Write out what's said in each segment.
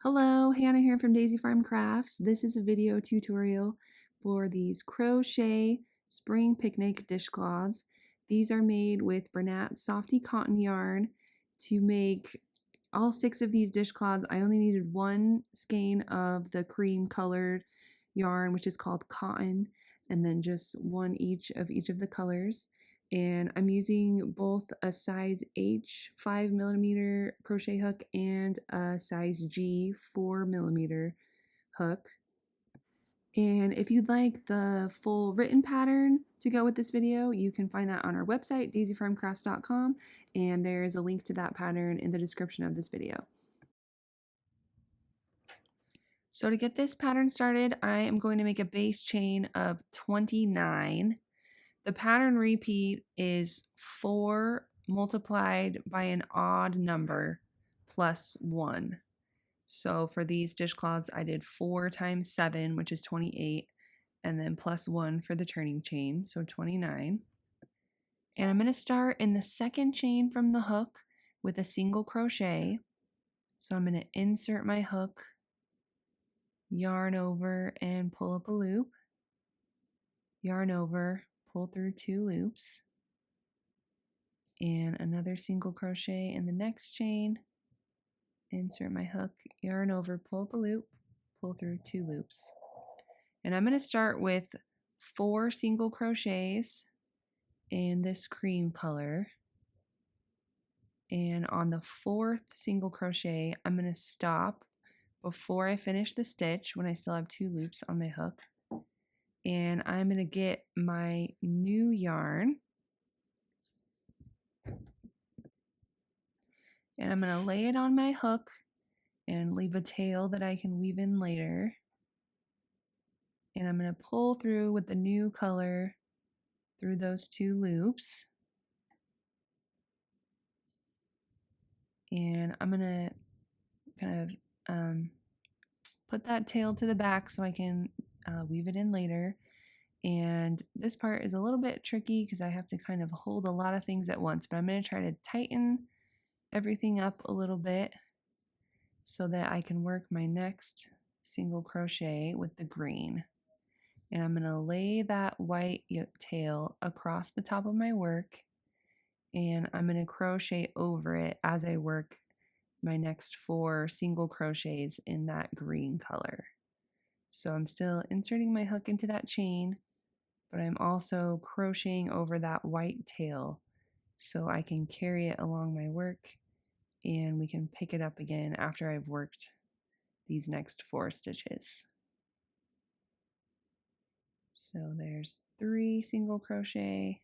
Hello, Hannah here from Daisy Farm Crafts. This is a video tutorial for these crochet spring picnic dishcloths. These are made with Bernat Softy cotton yarn. To make all 6 of these dishcloths, I only needed 1 skein of the cream colored yarn, which is called cotton, and then just 1 each of the colors. And I'm using both a size H 5mm crochet hook and a size G 4mm hook. And if you'd like the full written pattern to go with this video, you can find that on our website, daisyfarmcrafts.com, and there is a link to that pattern in the description of this video. So to get this pattern started, I am going to make a base chain of 29. The pattern repeat is 4 multiplied by an odd number plus 1. So for these dishcloths, I did 4 times 7, which is 28, and then plus 1 for the turning chain, so 29. And I'm going to start in the second chain from the hook with a single crochet. So I'm going to insert my hook, yarn over, and pull up a loop, yarn over, pull through 2 loops, and another single crochet in the next chain, insert my hook, yarn over, pull up a loop, pull through 2 loops. And I'm going to start with 4 single crochets in this cream color, and on the 4th single crochet I'm going to stop before I finish the stitch when I still have 2 loops on my hook, and I'm going to get my new yarn and I'm going to lay it on my hook and leave a tail that I can weave in later. And I'm going to pull through with the new color through those 2 loops. And I'm going to kind of put that tail to the back so I can weave it in later. And this part is a little bit tricky because I have to kind of hold a lot of things at once, but I'm going to try to tighten everything up a little bit so that I can work my next single crochet with the green. And I'm going to lay that white tail across the top of my work, and I'm going to crochet over it as I work my next 4 single crochets in that green color. So I'm still inserting my hook into that chain, but I'm also crocheting over that white tail so I can carry it along my work and we can pick it up again after I've worked these next 4 stitches. So there's 3 single crochet,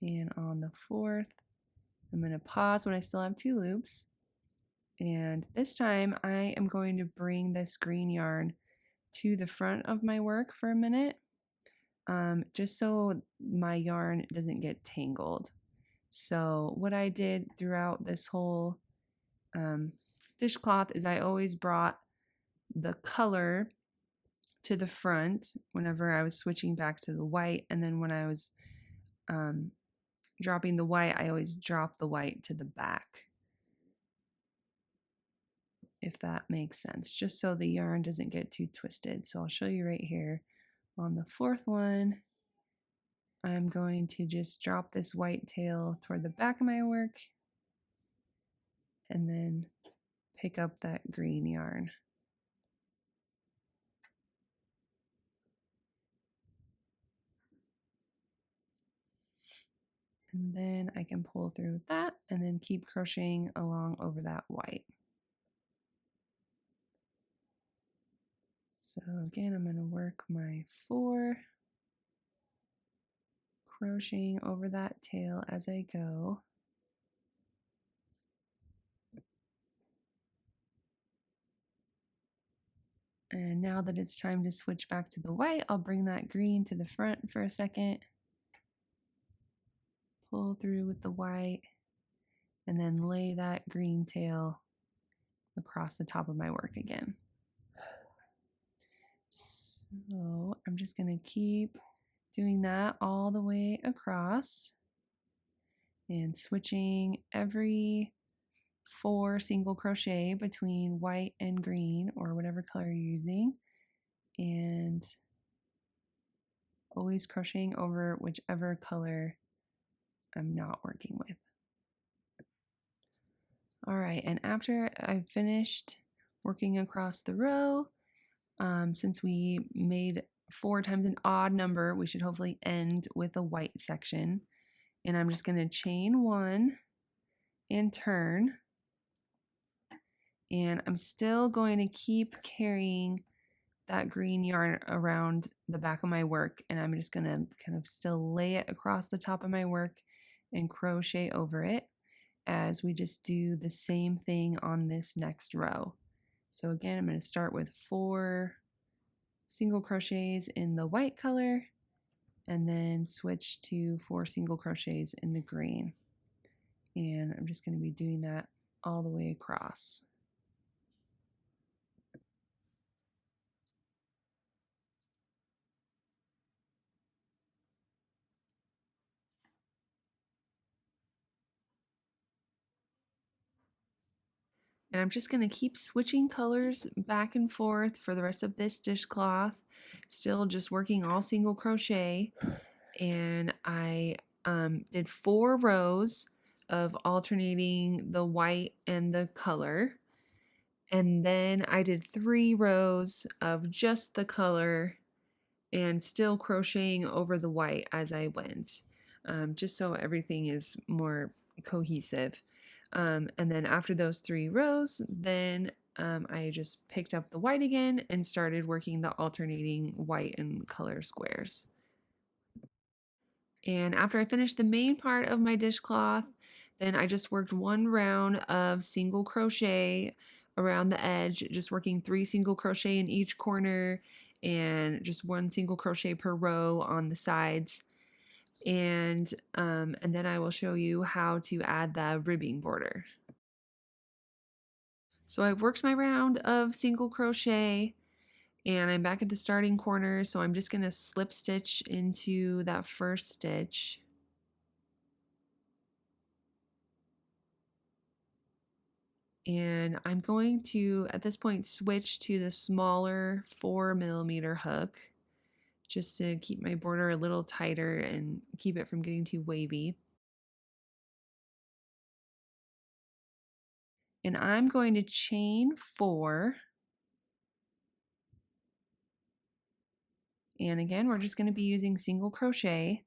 and on the 4th I'm going to pause when I still have 2 loops, and this time I am going to bring this green yarn to the front of my work for a minute, just so my yarn doesn't get tangled. So what I did throughout this whole dishcloth is I always brought the color to the front whenever I was switching back to the white, and then when I was dropping the white, I always drop the white to the back, if that makes sense, just so the yarn doesn't get too twisted. So I'll show you right here. On the 4th one, I'm going to just drop this white tail toward the back of my work and then pick up that green yarn. And then I can pull through that and then keep crocheting along over that white. So again, I'm going to work my 4, crocheting over that tail as I go. And now that it's time to switch back to the white, I'll bring that green to the front for a second, pull through with the white, and then lay that green tail across the top of my work again. So I'm just going to keep doing that all the way across and switching every 4 single crochet between white and green or whatever color you're using, and always crocheting over whichever color I'm not working with. All right, and after I've finished working across the row, since we made 4 times an odd number, we should hopefully end with a white section. And I'm just going to chain 1 and turn. And I'm still going to keep carrying that green yarn around the back of my work, and I'm just going to kind of still lay it across the top of my work and crochet over it as we just do the same thing on this next row. So again, I'm going to start with 4 single crochets in the white color and then switch to 4 single crochets in the green. And I'm just going to be doing that all the way across. And I'm just going to keep switching colors back and forth for the rest of this dishcloth, still just working all single crochet. And I did 4 rows of alternating the white and the color. And then I did 3 rows of just the color and still crocheting over the white as I went, just so everything is more cohesive. And then after those 3 rows, then I just picked up the white again and started working the alternating white and color squares. And after I finished the main part of my dishcloth, then I just worked 1 round of single crochet around the edge, just working 3 single crochet in each corner and just 1 single crochet per row on the sides. And then I will show you how to add the ribbing border. So I've worked my round of single crochet and I'm back at the starting corner, so I'm just going to slip stitch into that first stitch. And I'm going to, at this point, switch to the smaller 4mm hook just to keep my border a little tighter and keep it from getting too wavy. And I'm going to chain 4. And again, we're just going to be using single crochet.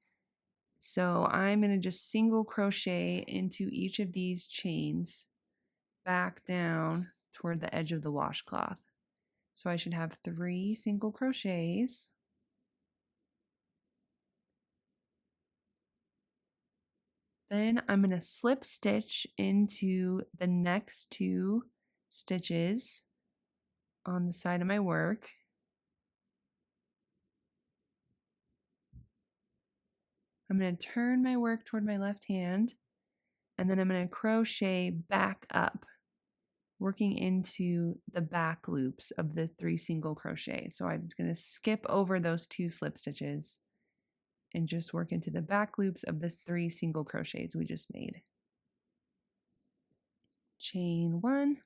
So I'm going to just single crochet into each of these chains back down toward the edge of the washcloth. So I should have 3 single crochets. Then I'm going to slip stitch into the next 2 stitches on the side of my work. I'm going to turn my work toward my left hand, and then I'm going to crochet back up, working into the back loops of the 3 single crochet. So I'm just going to skip over those 2 slip stitches and just work into the back loops of the 3 single crochets we just made. Chain 1,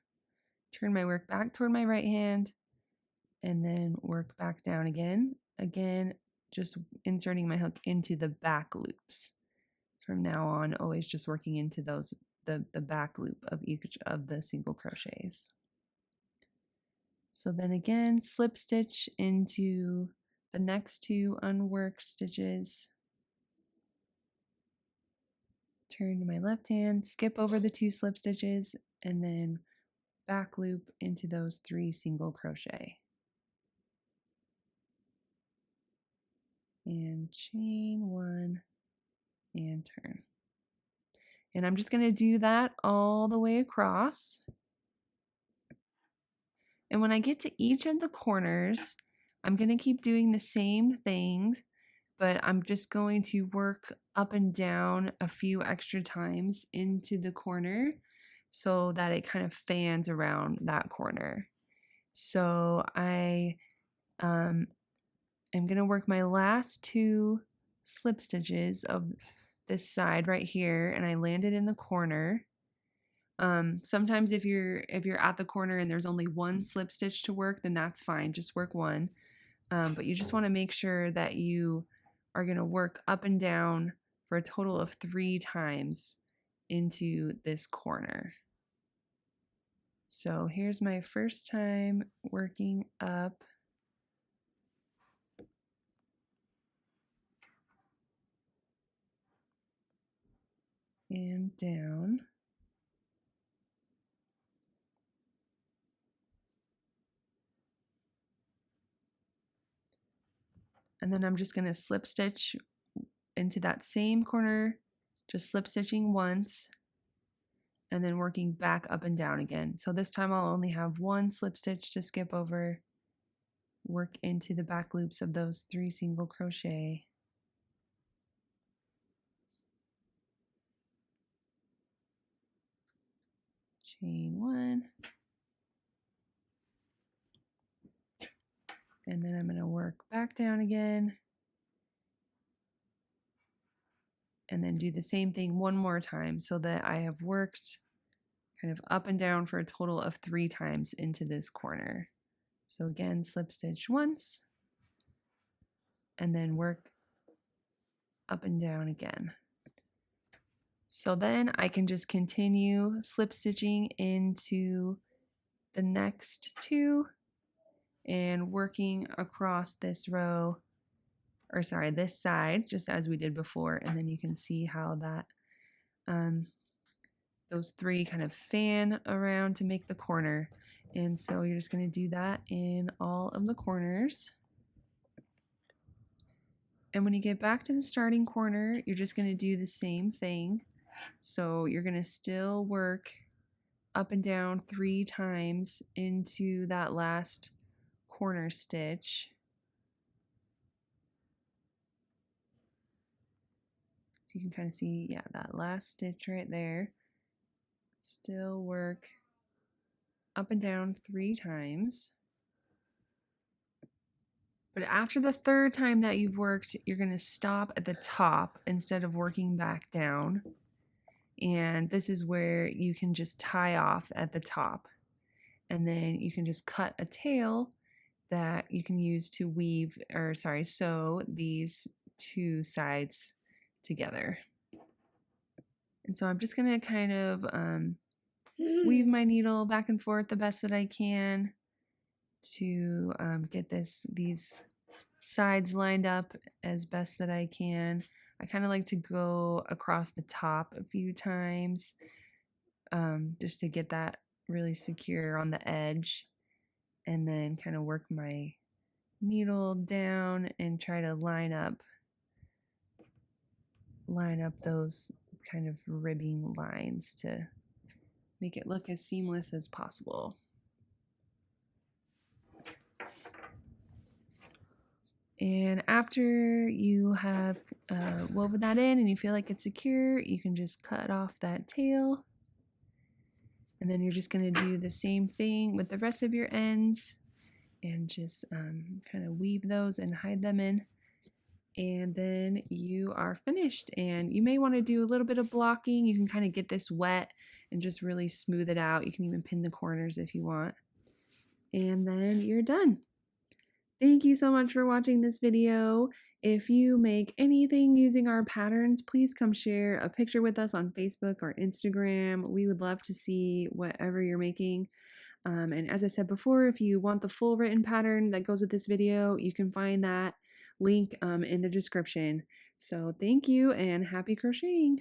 turn my work back toward my right hand, and then work back down again. Again, just inserting my hook into the back loops. From now on, always just working into those the back loop of each of the single crochets. So then again, slip stitch into the next 2 unworked stitches. Turn to my left hand, skip over the 2 slip stitches, and then back loop into those 3 single crochet. And chain 1 and turn. And I'm just going to do that all the way across. And when I get to each of the corners, I'm going to keep doing the same things, but I'm just going to work up and down a few extra times into the corner so that it kind of fans around that corner. So I'm going to work my last 2 slip stitches of this side right here, and I landed in the corner. Sometimes if you're at the corner and there's only one slip stitch to work, then that's fine. Just work one. But you just want to make sure that you are going to work up and down for a total of 3 times into this corner. So here's my first time working up. And down. And then I'm just going to slip stitch into that same corner, just slip stitching once, and then working back up and down again. So this time I'll only have 1 slip stitch to skip over, work into the back loops of those 3 single crochet. Chain 1. And then I'm going to work back down again. And then do the same thing one more time so that I have worked kind of up and down for a total of 3 times into this corner. So again, slip stitch once, and then work up and down again. So then I can just continue slip stitching into the next 2 and working across this row, or sorry, this side, just as we did before, and then you can see how that those 3 kind of fan around to make the corner. And so you're just going to do that in all of the corners. And when you get back to the starting corner, you're just going to do the same thing. So you're going to still work up and down 3 times into that last corner stitch. So you can kind of see, yeah, that last stitch right there. Still work up and down 3 times. But after the 3rd time that you've worked, you're going to stop at the top instead of working back down. And this is where you can just tie off at the top. And then you can just cut a tail that you can use to weave, or sorry, sew these 2 sides together. And so I'm just going to kind of weave my needle back and forth the best that I can to get these sides lined up as best that I can. I kind of like to go across the top a few times just to get that really secure on the edge, and then kind of work my needle down and try to line up those kind of ribbing lines to make it look as seamless as possible. And after you have woven that in and you feel like it's secure, you can just cut off that tail. And then you're just going to do the same thing with the rest of your ends and just kind of weave those and hide them in. And then you are finished. And you may want to do a little bit of blocking. You can kind of get this wet and just really smooth it out. You can even pin the corners if you want. And then you're done. Thank you so much for watching this video. If you make anything using our patterns, please come share a picture with us on Facebook or Instagram. We would love to see whatever you're making. And as I said before, if you want the full written pattern that goes with this video, you can find that link in the description. So thank you and happy crocheting!